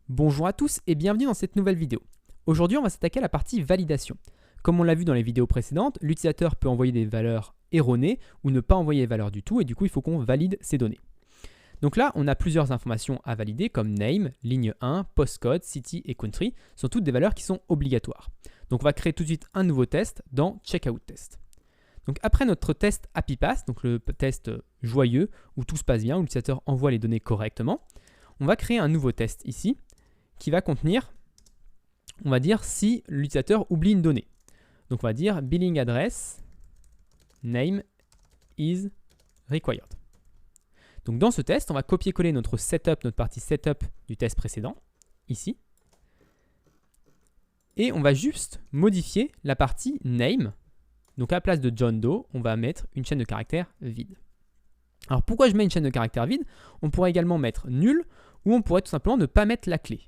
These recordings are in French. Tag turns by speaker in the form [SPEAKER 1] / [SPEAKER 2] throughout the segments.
[SPEAKER 1] Bonjour à tous et bienvenue dans cette nouvelle vidéo. Aujourd'hui, on va s'attaquer à la partie validation. Comme on l'a vu dans les vidéos précédentes, l'utilisateur peut envoyer des valeurs erronées ou ne pas envoyer de valeurs du tout et du coup, il faut qu'on valide ces données. Donc là, on a plusieurs informations à valider comme name, ligne 1, postcode, city et country, sont toutes des valeurs qui sont obligatoires. Donc on va créer tout de suite un nouveau test dans checkout test. Donc après notre test happy pass, donc le test joyeux où tout se passe bien, où l'utilisateur envoie les données correctement, on va créer un nouveau test ici qui va contenir, on va dire si l'utilisateur oublie une donnée. Donc on va dire billing address name is required. Donc dans ce test, on va copier-coller notre setup, notre partie setup du test précédent, ici. Et on va juste modifier la partie name. Donc à la place de John Doe, on va mettre une chaîne de caractères vide. Alors pourquoi je mets une chaîne de caractères vide? On pourrait également mettre nul ou on pourrait tout simplement ne pas mettre la clé.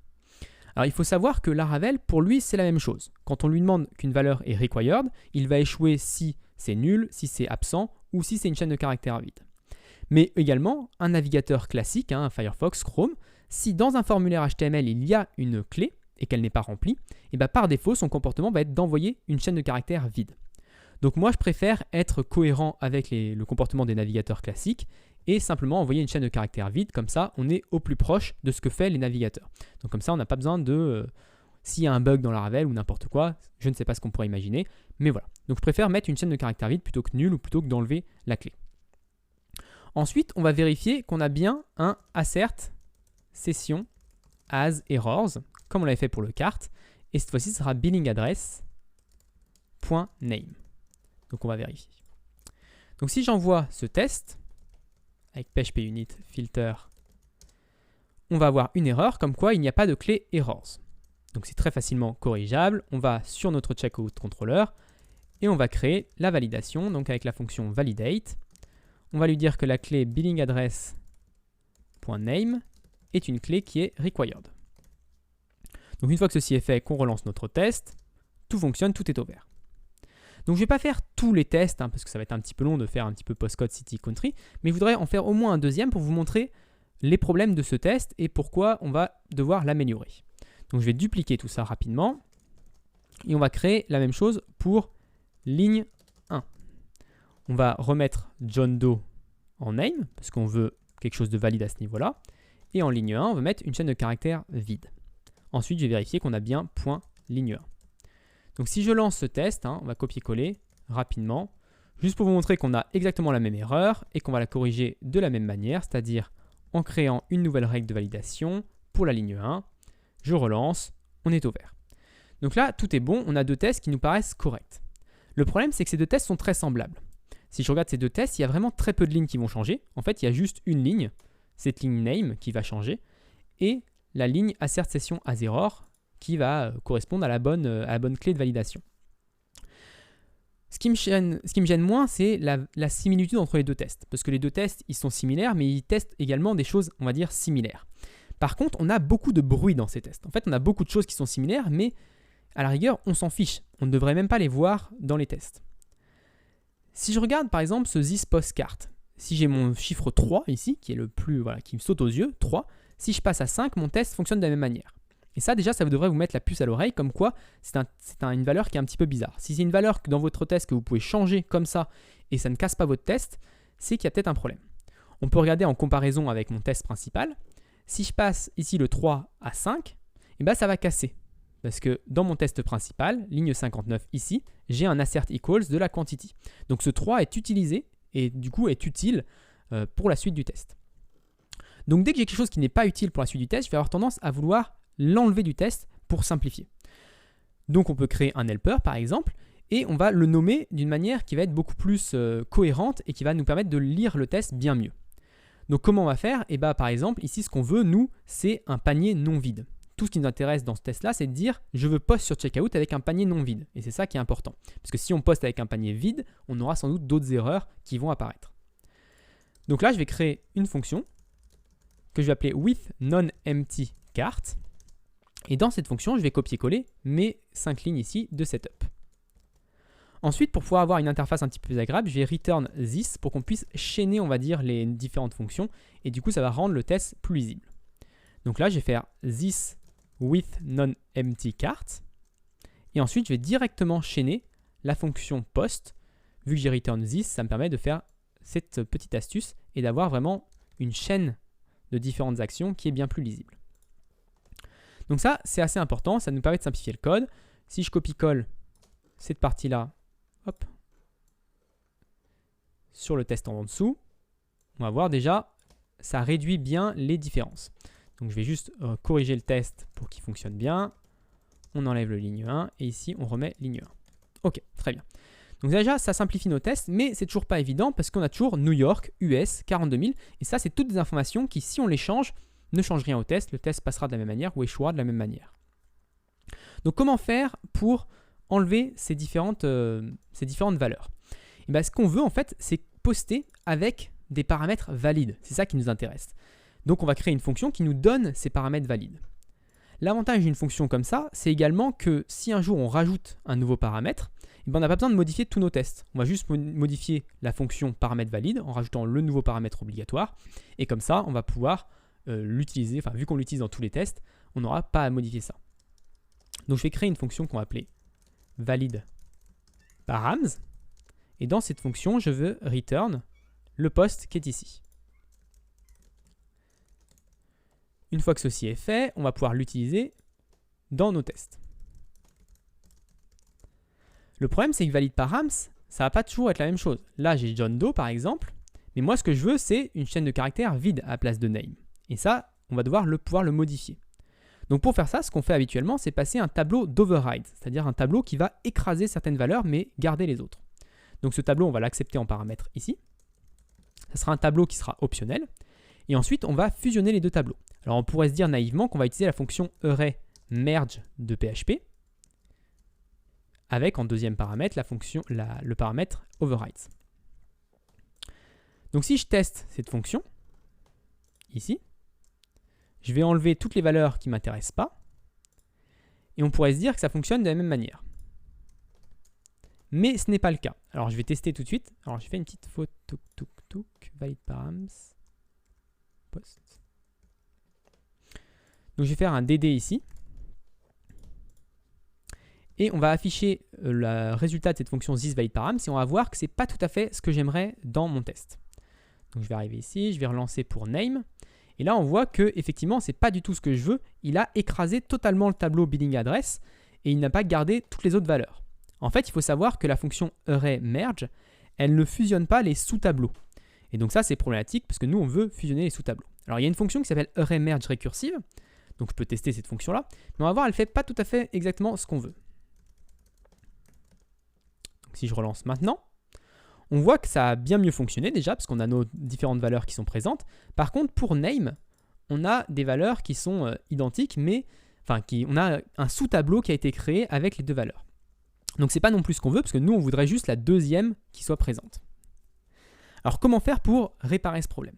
[SPEAKER 1] Alors il faut savoir que Laravel, pour lui, c'est la même chose. Quand on lui demande qu'une valeur est required, il va échouer si c'est nul, si c'est absent ou si c'est une chaîne de caractères vide. Mais également, un navigateur classique, un Firefox, Chrome, si dans un formulaire HTML il y a une clé et qu'elle n'est pas remplie, et bien par défaut, son comportement va être d'envoyer une chaîne de caractères vide. Donc moi, je préfère être cohérent avec le comportement des navigateurs classiques et simplement envoyer une chaîne de caractères vide. Comme ça, on est au plus proche de ce que fait les navigateurs. Donc comme ça, on n'a pas besoin de... s'il y a un bug dans Laravel ou n'importe quoi, je ne sais pas ce qu'on pourrait imaginer, mais voilà. Donc je préfère mettre une chaîne de caractères vide plutôt que nul ou plutôt que d'enlever la clé. Ensuite, on va vérifier qu'on a bien un assert session as errors, comme on l'avait fait pour le cart, et cette fois-ci, ce sera billing address.name. Donc on va vérifier. Donc si j'envoie ce test avec phpunit filter, on va avoir une erreur comme quoi il n'y a pas de clé errors. Donc c'est très facilement corrigeable. On va sur notre checkout controller et on va créer la validation. Donc avec la fonction validate, on va lui dire que la clé billing address.name est une clé qui est required. Donc une fois que ceci est fait, qu'on relance notre test, tout fonctionne, tout est au vert. Donc je ne vais pas faire tous les tests, parce que ça va être un petit peu long de faire un petit peu postcode, city, country, mais je voudrais en faire au moins un deuxième pour vous montrer les problèmes de ce test et pourquoi on va devoir l'améliorer. Donc je vais dupliquer tout ça rapidement et on va créer la même chose pour ligne 1. On va remettre John Doe en name, parce qu'on veut quelque chose de valide à ce niveau-là, et en ligne 1, on va mettre une chaîne de caractères vide. Ensuite, je vais vérifier qu'on a bien point ligne 1. Donc si je lance ce test, on va copier-coller rapidement, juste pour vous montrer qu'on a exactement la même erreur et qu'on va la corriger de la même manière, c'est-à-dire en créant une nouvelle règle de validation pour la ligne 1. Je relance, on est au vert. Donc là, tout est bon, on a deux tests qui nous paraissent corrects. Le problème, c'est que ces deux tests sont très semblables. Si je regarde ces deux tests, il y a vraiment très peu de lignes qui vont changer. En fait, il y a juste une ligne, cette ligne name qui va changer, et la ligne assert session as error, qui va correspondre à la bonne clé de validation. Ce qui me gêne moins, c'est la similitude entre les deux tests. Parce que les deux tests, ils sont similaires, mais ils testent également des choses, on va dire, similaires. Par contre, on a beaucoup de bruit dans ces tests. En fait, on a beaucoup de choses qui sont similaires, mais à la rigueur, on s'en fiche. On ne devrait même pas les voir dans les tests. Si je regarde, par exemple, ce this postcard, si j'ai mon chiffre 3 ici, qui est le plus, qui me saute aux yeux, 3, si je passe à 5, mon test fonctionne de la même manière. Et ça, déjà, ça devrait vous mettre la puce à l'oreille, comme quoi c'est une valeur qui est un petit peu bizarre. Si c'est une valeur que dans votre test que vous pouvez changer comme ça et ça ne casse pas votre test, c'est qu'il y a peut-être un problème. On peut regarder en comparaison avec mon test principal. Si je passe ici le 3 à 5, ça va casser. Parce que dans mon test principal, ligne 59 ici, j'ai un assert equals de la quantity. Donc ce 3 est utilisé et du coup est utile pour la suite du test. Donc dès que j'ai quelque chose qui n'est pas utile pour la suite du test, je vais avoir tendance à vouloir l'enlever du test pour simplifier. Donc on peut créer un helper par exemple et on va le nommer d'une manière qui va être beaucoup plus cohérente et qui va nous permettre de lire le test bien mieux. Donc comment on va faire? Par exemple ici ce qu'on veut nous c'est un panier non vide. Tout ce qui nous intéresse dans ce test là c'est de dire je veux post sur checkout avec un panier non vide et c'est ça qui est important. Parce que si on poste avec un panier vide on aura sans doute d'autres erreurs qui vont apparaître. Donc là je vais créer une fonction que je vais appeler with non-empty cart. Et dans cette fonction, je vais copier-coller mes 5 lignes ici de setup. Ensuite, pour pouvoir avoir une interface un petit peu plus agréable, je vais return this pour qu'on puisse chaîner, on va dire, les différentes fonctions. Et du coup, ça va rendre le test plus lisible. Donc là, je vais faire this with non-empty cart. Et ensuite, je vais directement chaîner la fonction post. Vu que j'ai return this, ça me permet de faire cette petite astuce et d'avoir vraiment une chaîne de différentes actions qui est bien plus lisible. Donc ça, c'est assez important, ça nous permet de simplifier le code. Si je copie-colle cette partie-là, hop, sur le test en dessous, on va voir déjà, ça réduit bien les différences. Donc je vais juste corriger le test pour qu'il fonctionne bien. On enlève le ligne 1 et ici on remet ligne 1. Ok, très bien. Donc déjà, ça simplifie nos tests, mais c'est toujours pas évident parce qu'on a toujours New York, US, 42 000. Et ça, c'est toutes des informations qui, si on les change, ne changent rien au test. Le test passera de la même manière ou échouera de la même manière. Donc comment faire pour enlever ces différentes valeurs? Et bien, ce qu'on veut en fait, c'est poster avec des paramètres valides. C'est ça qui nous intéresse. Donc on va créer une fonction qui nous donne ces paramètres valides. L'avantage d'une fonction comme ça, c'est également que si un jour on rajoute un nouveau paramètre, eh ben on n'a pas besoin de modifier tous nos tests. On va juste modifier la fonction paramètre valide en rajoutant le nouveau paramètre obligatoire. Et comme ça, on va pouvoir l'utiliser, enfin vu qu'on l'utilise dans tous les tests, on n'aura pas à modifier ça. Donc je vais créer une fonction qu'on va appeler valide params. Et dans cette fonction, je veux return le post qui est ici. Une fois que ceci est fait, on va pouvoir l'utiliser dans nos tests. Le problème, c'est que valide params, ça va pas toujours être la même chose. Là, j'ai John Doe par exemple, mais moi, ce que je veux, c'est une chaîne de caractères vide à la place de name. Et ça, on va devoir pouvoir le modifier. Donc pour faire ça, ce qu'on fait habituellement, c'est passer un tableau d'override, c'est-à-dire un tableau qui va écraser certaines valeurs, mais garder les autres. Donc ce tableau, on va l'accepter en paramètre ici. Ça sera un tableau qui sera optionnel. Et ensuite, on va fusionner les deux tableaux. Alors on pourrait se dire naïvement qu'on va utiliser la fonction array merge de PHP avec en deuxième paramètre le paramètre overrides. Donc si je teste cette fonction, ici, je vais enlever toutes les valeurs qui ne m'intéressent pas et on pourrait se dire que ça fonctionne de la même manière. Mais ce n'est pas le cas. Alors je vais tester tout de suite. Alors je fais une petite faute, valide params, post. Donc je vais faire un DD ici. Et on va afficher le résultat de cette fonction thisValideParams et on va voir que ce n'est pas tout à fait ce que j'aimerais dans mon test. Donc je vais arriver ici, je vais relancer pour name. Et là on voit que effectivement ce n'est pas du tout ce que je veux. Il a écrasé totalement le tableau billing address et il n'a pas gardé toutes les autres valeurs. En fait, il faut savoir que la fonction arrayMerge, elle ne fusionne pas les sous-tableaux. Et donc ça c'est problématique parce que nous on veut fusionner les sous-tableaux. Alors il y a une fonction qui s'appelle arrayMergeRecursive. Donc je peux tester cette fonction-là. Mais on va voir, elle ne fait pas tout à fait exactement ce qu'on veut. Donc si je relance maintenant, on voit que ça a bien mieux fonctionné déjà, parce qu'on a nos différentes valeurs qui sont présentes. Par contre, pour name, on a des valeurs qui sont identiques, mais on a un sous-tableau qui a été créé avec les deux valeurs. Donc c'est pas non plus ce qu'on veut, parce que nous, on voudrait juste la deuxième qui soit présente. Alors comment faire pour réparer ce problème?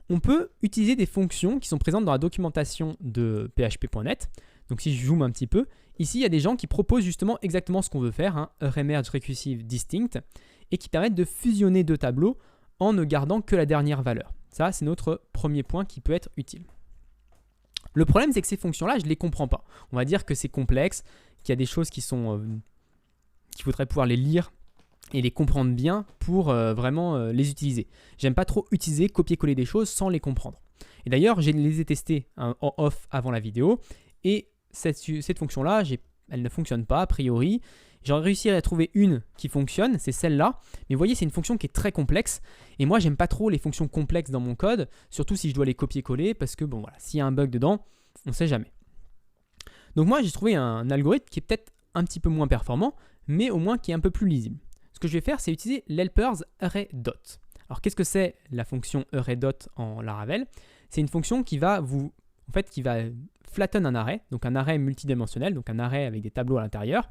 [SPEAKER 1] On peut utiliser des fonctions qui sont présentes dans la documentation de php.net. Donc si je zoome un petit peu, ici il y a des gens qui proposent justement exactement ce qu'on veut faire, arrayMergeRecursiveDistinct, et qui permettent de fusionner deux tableaux en ne gardant que la dernière valeur. Ça, c'est notre premier point qui peut être utile. Le problème, c'est que ces fonctions-là, je ne les comprends pas. On va dire que c'est complexe, qu'il y a des choses qu'il faudrait pouvoir les lire et les comprendre bien pour vraiment les utiliser. J'aime pas trop utiliser, copier-coller des choses sans les comprendre. Et d'ailleurs, je les ai testés en off avant la vidéo et cette fonction-là, elle ne fonctionne pas a priori. J'aurais réussi à trouver une qui fonctionne, c'est celle-là. Mais vous voyez, c'est une fonction qui est très complexe. Et moi, j'aime pas trop les fonctions complexes dans mon code, surtout si je dois les copier-coller, parce que bon, voilà, s'il y a un bug dedans, on ne sait jamais. Donc moi, j'ai trouvé un algorithme qui est peut-être un petit peu moins performant, mais au moins qui est un peu plus lisible. Ce que je vais faire, c'est utiliser l'helpers array.dot. Alors, qu'est-ce que c'est la fonction array.dot en Laravel? C'est une fonction qui va flatten un array, donc un array multidimensionnel, donc un array avec des tableaux à l'intérieur.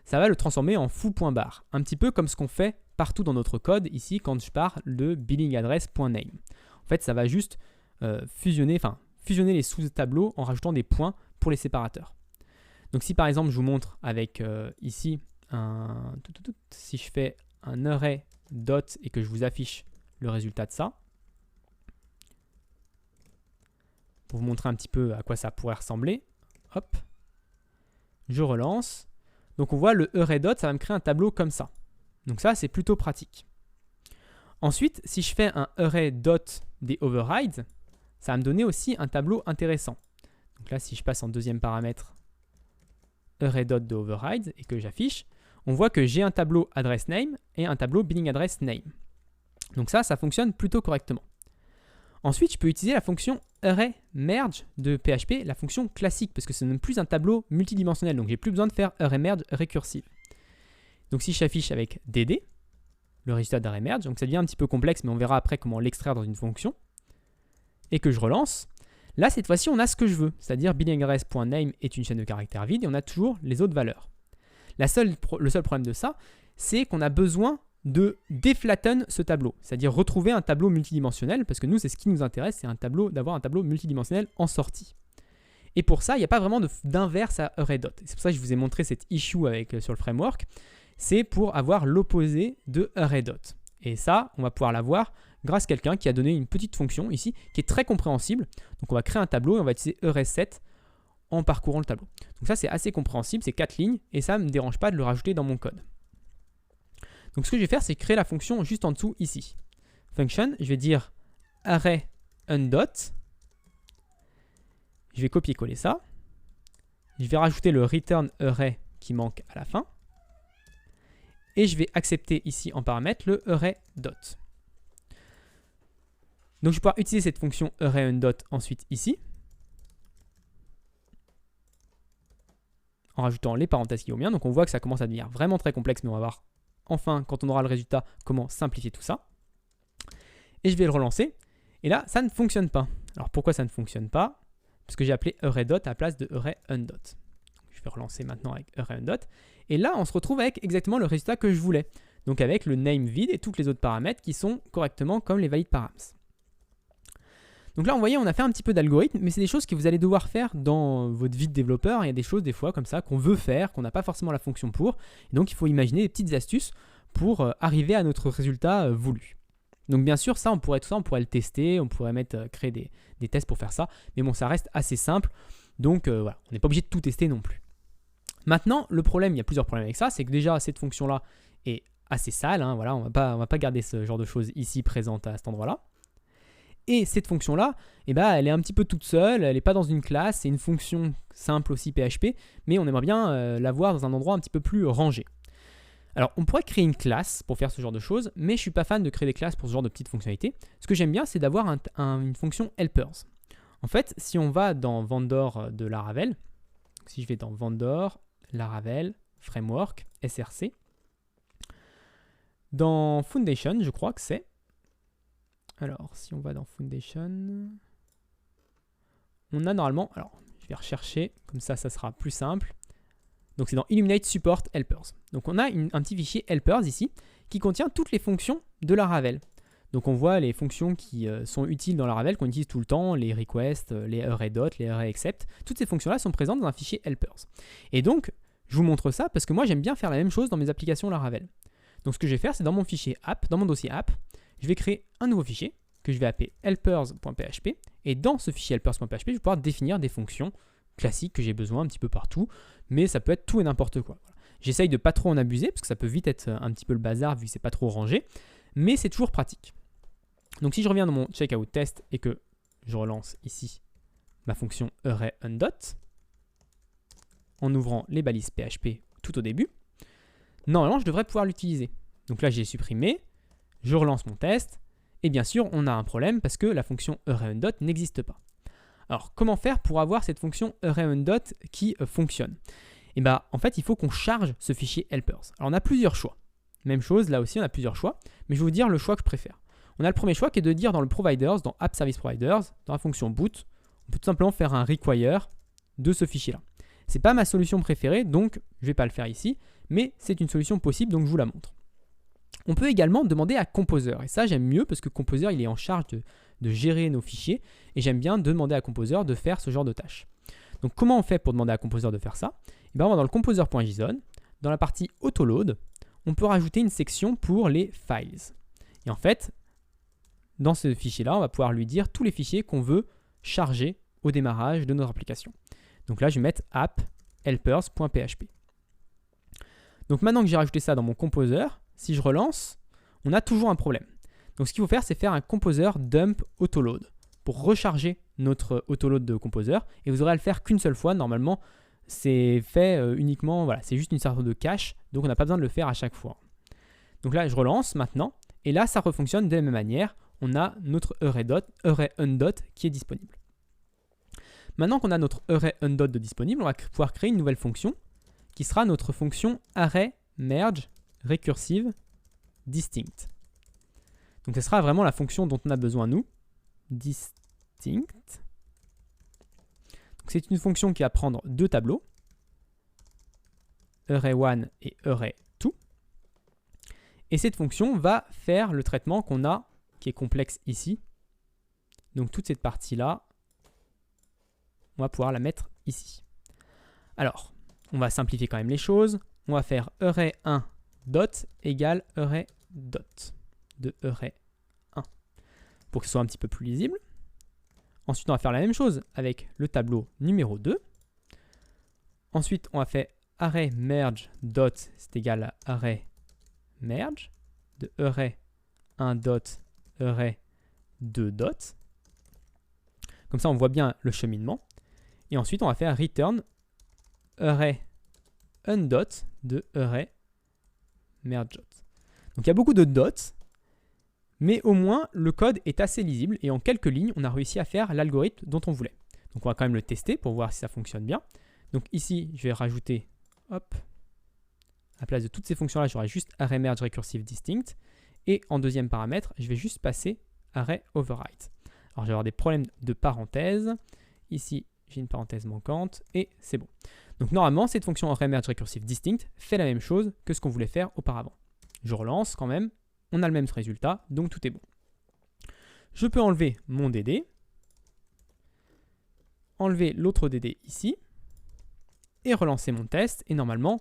[SPEAKER 1] Ça va le transformer en foo.bar, un petit peu comme ce qu'on fait partout dans notre code, ici, quand je parle de billingaddress.name. En fait, ça va juste fusionner les sous-tableaux en rajoutant des points pour les séparateurs. Donc, si par exemple, je vous montre avec ici, si je fais un array dot et que je vous affiche le résultat de ça, pour vous montrer un petit peu à quoi ça pourrait ressembler, Hop. Je relance. Donc on voit le array.dot, ça va me créer un tableau comme ça. Donc ça, c'est plutôt pratique. Ensuite, si je fais un array.dot des overrides, ça va me donner aussi un tableau intéressant. Donc là, si je passe en deuxième paramètre array.dot de overrides et que j'affiche, on voit que j'ai un tableau address name et un tableau billing address name. Donc ça fonctionne plutôt correctement. Ensuite, je peux utiliser la fonction array_merge de PHP, la fonction classique, parce que ce n'est plus un tableau multidimensionnel, donc j'ai plus besoin de faire array_merge récursive. Donc si j'affiche avec dd, le résultat d'array_merge, donc ça devient un petit peu complexe, mais on verra après comment l'extraire dans une fonction, et que je relance, là cette fois-ci on a ce que je veux, c'est-à-dire billingaddress.name est une chaîne de caractères vide et on a toujours les autres valeurs. Le seul problème de ça, c'est qu'on a besoin de déflatten ce tableau, c'est-à-dire retrouver un tableau multidimensionnel, parce que nous, c'est ce qui nous intéresse, c'est d'avoir un tableau multidimensionnel en sortie. Et pour ça, il n'y a pas vraiment d'inverse à array.dot. C'est pour ça que je vous ai montré cette issue sur le framework, c'est pour avoir l'opposé de array.dot. Et ça, on va pouvoir l'avoir grâce à quelqu'un qui a donné une petite fonction ici, qui est très compréhensible. Donc on va créer un tableau et on va utiliser array_set en parcourant le tableau. Donc ça, c'est assez compréhensible, c'est 4 lignes, et ça ne me dérange pas de le rajouter dans mon code. Donc ce que je vais faire, c'est créer la fonction juste en dessous ici. Function, je vais dire array_undot. Je vais copier-coller ça. Je vais rajouter le return array qui manque à la fin. Et je vais accepter ici en paramètre le array.dot. Donc je vais pouvoir utiliser cette fonction array_undot ensuite ici. En rajoutant les parenthèses qui vont bien. Donc on voit que ça commence à devenir vraiment très complexe, mais on va voir enfin, quand on aura le résultat, comment simplifier tout ça. Et je vais le relancer. Et là, ça ne fonctionne pas. Alors pourquoi ça ne fonctionne pas? Parce que j'ai appelé array.dot à la place de array_undot. Je vais relancer maintenant avec array_undot. Et là, on se retrouve avec exactement le résultat que je voulais. Donc avec le name vide et tous les autres paramètres qui sont correctement comme les valid params. Donc là, vous voyez, on a fait un petit peu d'algorithme, mais c'est des choses que vous allez devoir faire dans votre vie de développeur. Il y a des choses, des fois, comme ça, qu'on veut faire, qu'on n'a pas forcément la fonction pour. Et donc, il faut imaginer des petites astuces pour arriver à notre résultat voulu. Donc, bien sûr, tout ça, on pourrait le tester, on pourrait créer des tests pour faire ça. Mais bon, ça reste assez simple. Donc, voilà, on n'est pas obligé de tout tester non plus. Maintenant, le problème, il y a plusieurs problèmes avec ça, c'est que déjà, cette fonction-là est assez sale. Hein, voilà, on va pas garder ce genre de choses ici présentes à cet endroit-là. Et cette fonction-là, elle est un petit peu toute seule, elle n'est pas dans une classe, c'est une fonction simple aussi PHP, mais on aimerait bien l'avoir dans un endroit un petit peu plus rangé. Alors, on pourrait créer une classe pour faire ce genre de choses, mais je ne suis pas fan de créer des classes pour ce genre de petites fonctionnalités. Ce que j'aime bien, c'est d'avoir une fonction helpers. En fait, si on va dans Vendor de Laravel, si je vais dans Vendor, Laravel, Framework, SRC, dans Foundation, je crois que c'est. Alors, si on va dans Foundation, on a normalement, alors je vais rechercher, comme ça sera plus simple. Donc c'est dans Illuminate Support Helpers. Donc on a un petit fichier Helpers ici, qui contient toutes les fonctions de Laravel. Donc on voit les fonctions qui sont utiles dans Laravel, qu'on utilise tout le temps, les requests, les array.dot, les array_except. Toutes ces fonctions-là sont présentes dans un fichier Helpers. Et donc, je vous montre ça parce que moi j'aime bien faire la même chose dans mes applications Laravel. Donc ce que je vais faire, c'est dans mon fichier app, dans mon dossier app, je vais créer un nouveau fichier que je vais appeler helpers.php. Et dans ce fichier helpers.php, je vais pouvoir définir des fonctions classiques que j'ai besoin un petit peu partout, mais ça peut être tout et n'importe quoi. Voilà. J'essaye de ne pas trop en abuser, parce que ça peut vite être un petit peu le bazar, vu que c'est pas trop rangé, mais c'est toujours pratique. Donc si je reviens dans mon checkout test et que je relance ici ma fonction array_undot, en ouvrant les balises PHP tout au début, normalement je devrais pouvoir l'utiliser. Donc là j'ai supprimé, je relance mon test, et bien sûr on a un problème parce que la fonction array_undot n'existe pas. Alors comment faire pour avoir cette fonction array_undot qui fonctionne? Et en fait il faut qu'on charge ce fichier helpers. Alors on a plusieurs choix. Même chose, là aussi on a plusieurs choix, mais je vais vous dire le choix que je préfère. On a le premier choix qui est de dire dans le providers, dans app service providers, dans la fonction boot, on peut tout simplement faire un require de ce fichier-là. Ce n'est pas ma solution préférée, donc je ne vais pas le faire ici, mais c'est une solution possible, donc je vous la montre. On peut également demander à Composer, et ça j'aime mieux parce que Composer il est en charge de gérer nos fichiers, et j'aime bien demander à Composer de faire ce genre de tâches. Donc comment on fait pour demander à Composer de faire ça? On va dans le composer.json, dans la partie autoload, on peut rajouter une section pour les files. Et en fait, dans ce fichier-là, on va pouvoir lui dire tous les fichiers qu'on veut charger au démarrage de notre application. Donc là, je vais mettre app helpers.php. Donc maintenant que j'ai rajouté ça dans mon composer, si je relance, on a toujours un problème. Donc ce qu'il faut faire, c'est faire un composer dump autoload pour recharger notre autoload de composer. Et vous aurez à le faire qu'une seule fois. Normalement, c'est fait uniquement, voilà, c'est juste une sorte de cache. Donc on n'a pas besoin de le faire à chaque fois. Donc là, je relance maintenant. Et là, ça refonctionne de la même manière. On a notre array_undot qui est disponible. Maintenant qu'on a notre array_undot de disponible, on va pouvoir créer une nouvelle fonction qui sera notre fonction array_merge_recursive_distinct. Donc ce sera vraiment la fonction dont on a besoin nous. Distinct. C'est une fonction qui va prendre deux tableaux, array1 et array2. Et cette fonction va faire le traitement qu'on a, qui est complexe ici. Donc toute cette partie-là, on va pouvoir la mettre ici. Alors, on va simplifier quand même les choses. On va faire array1 dot égale array dot de array1 pour que ce soit un petit peu plus lisible. Ensuite, on va faire la même chose avec le tableau numéro 2. Ensuite, on va faire array merge dot, c'est égal à array merge de array1 dot array2 dot. Comme ça, on voit bien le cheminement. Et ensuite, on va faire return array undot de array merge dot. Donc, il y a beaucoup de dots. Mais au moins, le code est assez lisible et en quelques lignes, on a réussi à faire l'algorithme dont on voulait. Donc on va quand même le tester pour voir si ça fonctionne bien. Donc ici, je vais rajouter, hop, à la place de toutes ces fonctions-là, j'aurai juste array merge recursive distinct. Et en deuxième paramètre, je vais juste passer array override. Alors je vais avoir des problèmes de parenthèse. Ici, j'ai une parenthèse manquante et c'est bon. Donc normalement, cette fonction array merge recursive distinct fait la même chose que ce qu'on voulait faire auparavant. Je relance quand même. On a le même résultat, donc tout est bon. Je peux enlever mon DD, enlever l'autre DD ici, et relancer mon test, et normalement,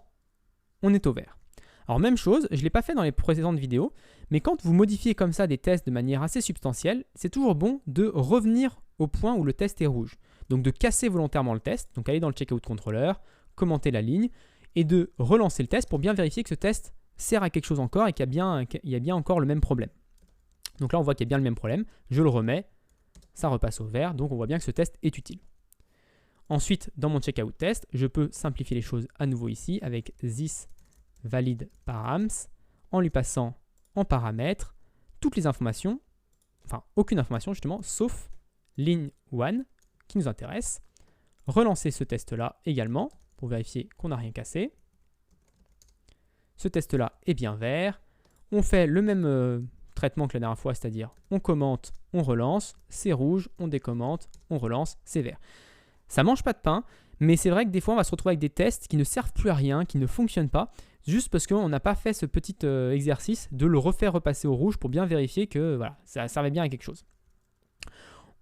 [SPEAKER 1] on est au vert. Alors même chose, je ne l'ai pas fait dans les précédentes vidéos, mais quand vous modifiez comme ça des tests de manière assez substantielle, c'est toujours bon de revenir au point où le test est rouge. Donc de casser volontairement le test, donc aller dans le checkout controller, commenter la ligne, et de relancer le test pour bien vérifier que ce test sert à quelque chose encore et qu'il y a bien encore le même problème. Donc là, on voit qu'il y a bien le même problème. Je le remets, ça repasse au vert, donc on voit bien que ce test est utile. Ensuite, dans mon checkout test, je peux simplifier les choses à nouveau ici avec this valid params en lui passant en paramètre toutes les informations, enfin aucune information justement, sauf ligne 1 qui nous intéresse. Relancer ce test-là également pour vérifier qu'on n'a rien cassé. Ce test-là est bien vert. On fait le même traitement que la dernière fois, c'est-à-dire on commente, on relance, c'est rouge, on décommente, on relance, c'est vert. Ça mange pas de pain, mais c'est vrai que des fois on va se retrouver avec des tests qui ne servent plus à rien, qui ne fonctionnent pas, juste parce qu'on n'a pas fait ce petit exercice de le refaire repasser au rouge pour bien vérifier que voilà, ça servait bien à quelque chose.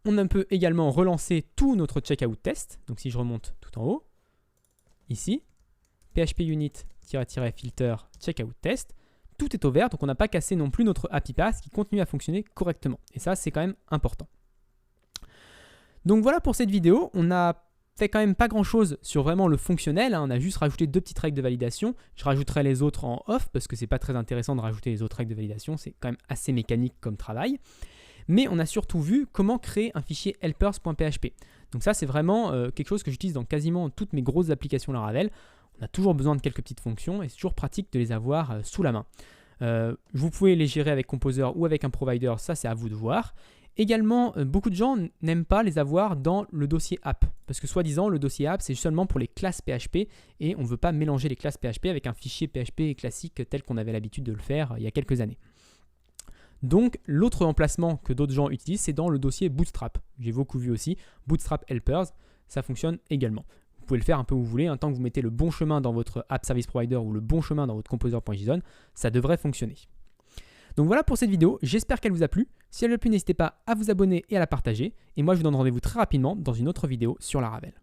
[SPEAKER 1] On peut également relancer tout notre checkout test. Donc si je remonte tout en haut, ici, PHP unit-filter checkout test, tout est au vert, donc on n'a pas cassé non plus notre happy path qui continue à fonctionner correctement. Et ça, c'est quand même important. Donc voilà pour cette vidéo. On a fait quand même pas grand chose sur vraiment le fonctionnel, hein. On a juste rajouté 2 petites règles de validation. Je rajouterai les autres en off parce que c'est pas très intéressant de rajouter les autres règles de validation, c'est quand même assez mécanique comme travail. Mais on a surtout vu comment créer un fichier helpers.php. Donc ça, c'est vraiment quelque chose que j'utilise dans quasiment toutes mes grosses applications Laravel. On a toujours besoin de quelques petites fonctions et c'est toujours pratique de les avoir sous la main. Vous pouvez les gérer avec Composer ou avec un provider, ça c'est à vous de voir. Également, beaucoup de gens n'aiment pas les avoir dans le dossier app parce que soi-disant le dossier app c'est seulement pour les classes PHP et on ne veut pas mélanger les classes PHP avec un fichier PHP classique tel qu'on avait l'habitude de le faire il y a quelques années. Donc l'autre emplacement que d'autres gens utilisent c'est dans le dossier Bootstrap. J'ai beaucoup vu aussi Bootstrap Helpers, ça fonctionne également. Vous pouvez le faire un peu où vous voulez, tant que vous mettez le bon chemin dans votre app service provider ou le bon chemin dans votre composer.json, ça devrait fonctionner. Donc voilà pour cette vidéo, j'espère qu'elle vous a plu. Si elle vous a plu, n'hésitez pas à vous abonner et à la partager. Et moi, je vous donne rendez-vous très rapidement dans une autre vidéo sur Laravel.